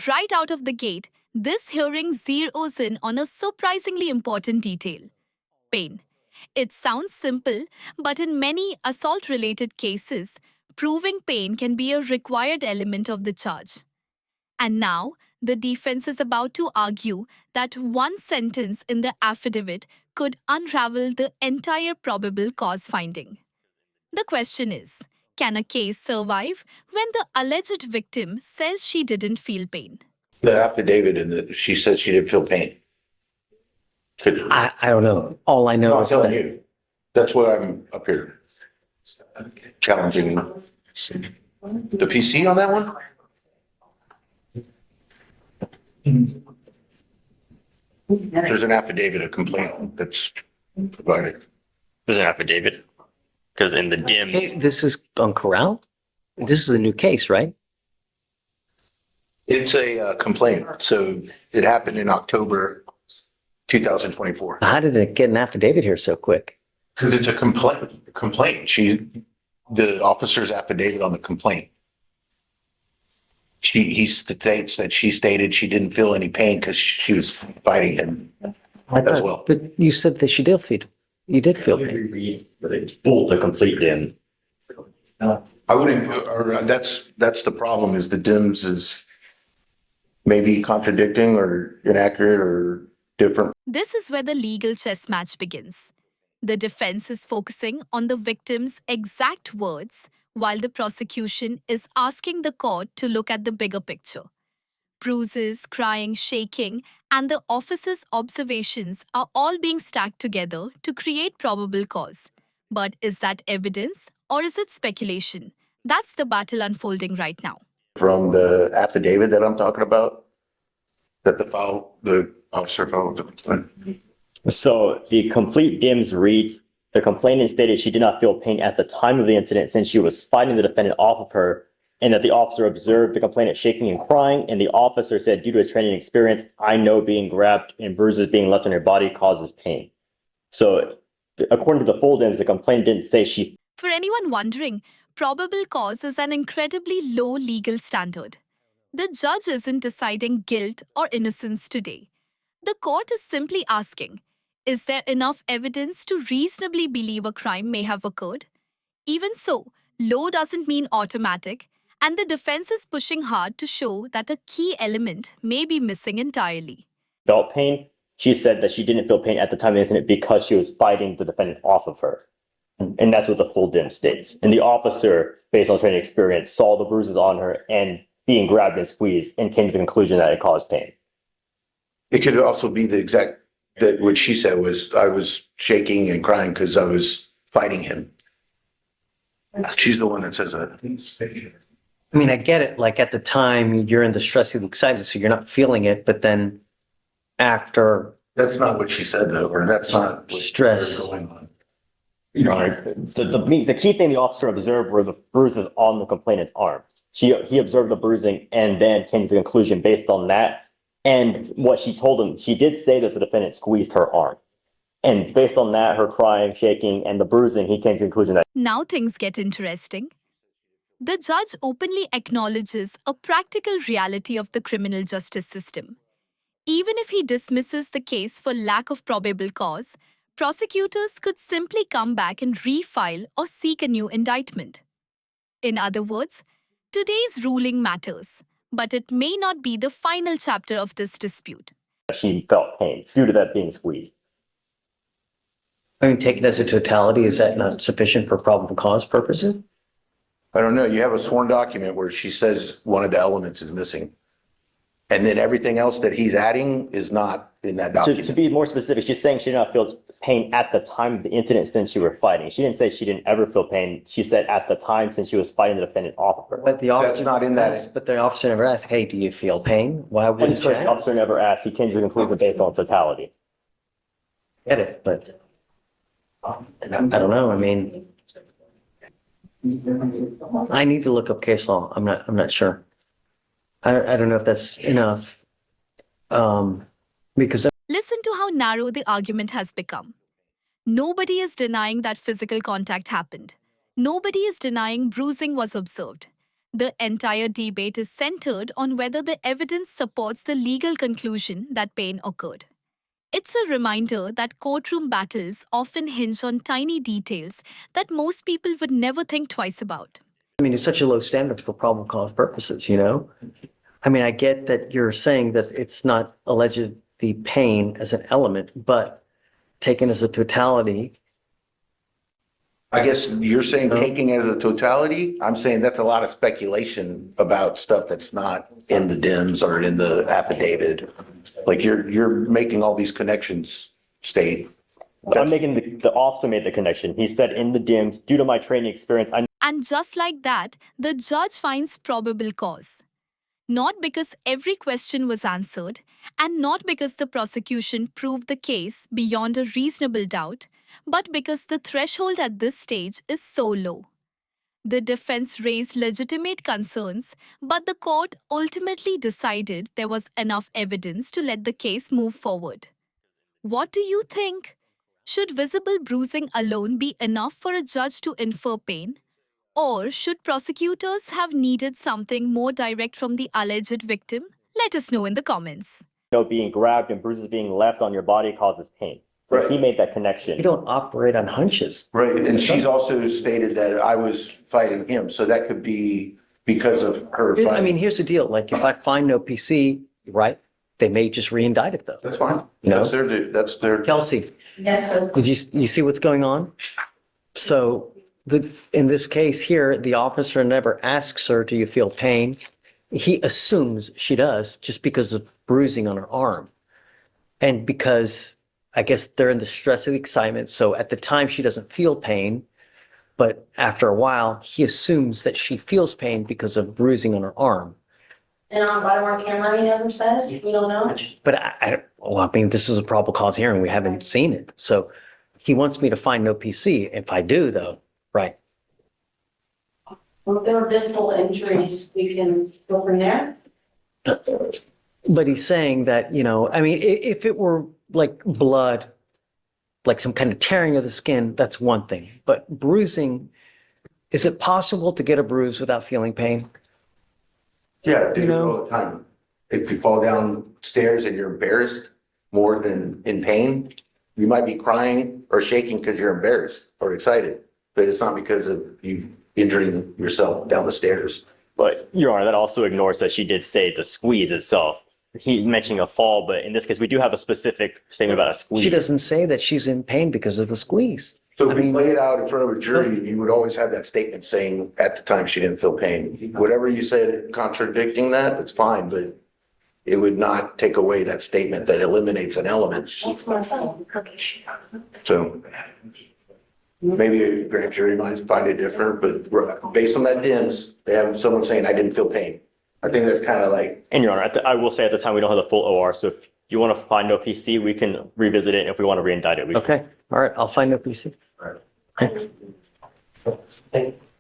Right out of the gate, this hearing zeroes in on a surprisingly important detail: pain. It sounds simple, but in many assault related cases, proving pain can be a required element of the charge. And now, the defense is about to argue that one sentence in the affidavit could unravel the entire probable cause finding. The question is, can a case survive when the alleged victim says she didn't feel pain? The affidavit and she said she didn't feel pain. I don't know. All I know No, I'm is telling that you. That's why I'm up here challenging the PC on that one. There's an affidavit, a complaint that's provided. There's an affidavit because in the Hey, DIMS, this is on Corral. This is a new case, right? It's a complaint. So it happened in October 2024. How did it get an affidavit here so quick? Because it's a complaint. The officer's affidavit on the complaint. He states that she stated she didn't feel any pain because she was fighting him as well. But you said that you did feel pain. read the complete DIM. I wouldn't, or that's the problem, is the DIMS is maybe contradicting or inaccurate or different. This is where the legal chess match begins. The defense is focusing on the victim's exact words, while the prosecution is asking the court to look at the bigger picture. Bruises, crying, shaking, and the officer's observations are all being stacked together to create probable cause. But is that evidence or is it speculation? That's the battle unfolding right now. From the affidavit that I'm talking about, that the officer filed with the complaint. So the complete DIMS reads, the complainant stated she did not feel pain at the time of the incident since she was fighting the defendant off of her, and that the officer observed the complainant shaking and crying, and the officer said, due to his training experience, I know being grabbed and bruises being left on her body causes pain. So according to the full DIMS, the complainant didn't say she. For anyone wondering, probable cause is an incredibly low legal standard. The judge isn't deciding guilt or innocence today. The court is simply asking, is there enough evidence to reasonably believe a crime may have occurred? Even so, low doesn't mean automatic, and the defense is pushing hard to show that a key element may be missing entirely. Felt pain. She said that she didn't feel pain at the time of the incident because she was fighting the defendant off of her. And that's what the full DIM states. And the officer, based on training experience, saw the bruises on her and being grabbed and squeezed and came to the conclusion that it caused pain. It could also be the exact, that what she said was, I was shaking and crying because I was fighting him. She's the one that says that. I mean, I get it. Like at the time, you're in the stress and excitement, so you're not feeling it. But then after That's not what she said though, or that's not what Stress. they're going on. Your Honor, the key thing the officer observed were the bruises on the complainant's arm. He observed the bruising and then came to the conclusion based on that. And what she told him, she did say that the defendant squeezed her arm. And based on that, her crying, shaking, and the bruising, he came to the conclusion that. Now things get interesting. The judge openly acknowledges a practical reality of the criminal justice system. Even if he dismisses the case for lack of probable cause, prosecutors could simply come back and refile or seek a new indictment. In other words, today's ruling matters, but it may not be the final chapter of this dispute. She felt pain due to that being squeezed. I mean, taken as a totality, is that not sufficient for probable cause purposes? I don't know. You have a sworn document where she says one of the elements is missing. And then everything else that he's adding is not in that To document. be more specific, she's saying she did not feel pain at the time of the incident since you were fighting. She didn't say she didn't ever feel pain. She said at the time since she was fighting the defendant off of her. But the officer That's not in that. asked- But the officer never asked, "Hey, do you feel pain?" Why And wouldn't you because the officer ask? never asked, he came to the conclusion based on totality. Get it, but I don't know. I mean, I need to look up case law. I'm not sure. I don't know if that's enough. Because Listen to how narrow the argument has become. Nobody is denying that physical contact happened. Nobody is denying bruising was observed. The entire debate is centered on whether the evidence supports the legal conclusion that pain occurred. It's a reminder that courtroom battles often hinge on tiny details that most people would never think twice about. I mean, it's such a low standard for probable cause purposes, you know? I mean, I get that you're saying that it's not allegedly pain as an element, but taken as a totality. I guess you're saying taking as a totality. I'm saying that's a lot of speculation about stuff that's not in the DIMS or in the affidavit. Like you're making all these connections state. I'm making the officer made the connection. He said in the DIMS, due to my training experience, I And just like that, the judge finds probable cause. Not because every question was answered, and not because the prosecution proved the case beyond a reasonable doubt, but because the threshold at this stage is so low. The defense raised legitimate concerns, but the court ultimately decided there was enough evidence to let the case move forward. What do you think? Should visible bruising alone be enough for a judge to infer pain? Or should prosecutors have needed something more direct from the alleged victim? Let us know in the comments. know being grabbed and bruises being left on your body causes pain. So Right. he made that connection. You don't operate on hunches. Right, and she's also stated that I was fighting him, so that could be because of her I mean, fighting. here's the deal. Like, if I find no PC, right, they may just re-indict it though. That's fine. No. That's their. Kelsey, Yes, sir. did you see what's going on? So in this case here, the officer never asks her, do you feel pain? He assumes she does just because of bruising on her arm. And because I guess they're in the stress of the excitement. So at the time she doesn't feel pain, but after a while he assumes that she feels pain because of bruising on her arm. And on body-worn camera, he never says, we don't know. But I mean, this is a probable cause hearing. We haven't seen it. So he wants me to find no PC. If I do though, right. Well, if there are visible injuries, we can go from there. But he's saying that, you know, I mean, if it were like blood, like some kind of tearing of the skin, that's one thing. But bruising, is it possible to get a bruise without feeling pain? Yeah, I do You it know? all the time. If you fall downstairs and you're embarrassed more than in pain, you might be crying or shaking because you're embarrassed or excited, but it's not because of you injuring yourself down the stairs. But Your Honor, that also ignores that she did say the squeeze itself. He mentioning a fall, but in this case, we do have a specific statement about a squeeze. She doesn't say that she's in pain because of the squeeze. So I if you mean- play it out in front of a jury, you would always have that statement saying at the time she didn't feel pain. Whatever you said contradicting that, that's fine, but it would not take away that statement that eliminates an element. That's my son. So maybe a grand jury might find it different, but based on that DIMS, they have someone saying, I didn't feel pain. I think that's kind of like, And Your Honor, I will say at the time, we don't have the full OR, so if you want to find no PC, we can revisit it. If we want to re-indict it, we can. Okay, all right, I'll find no PC. Right. Okay.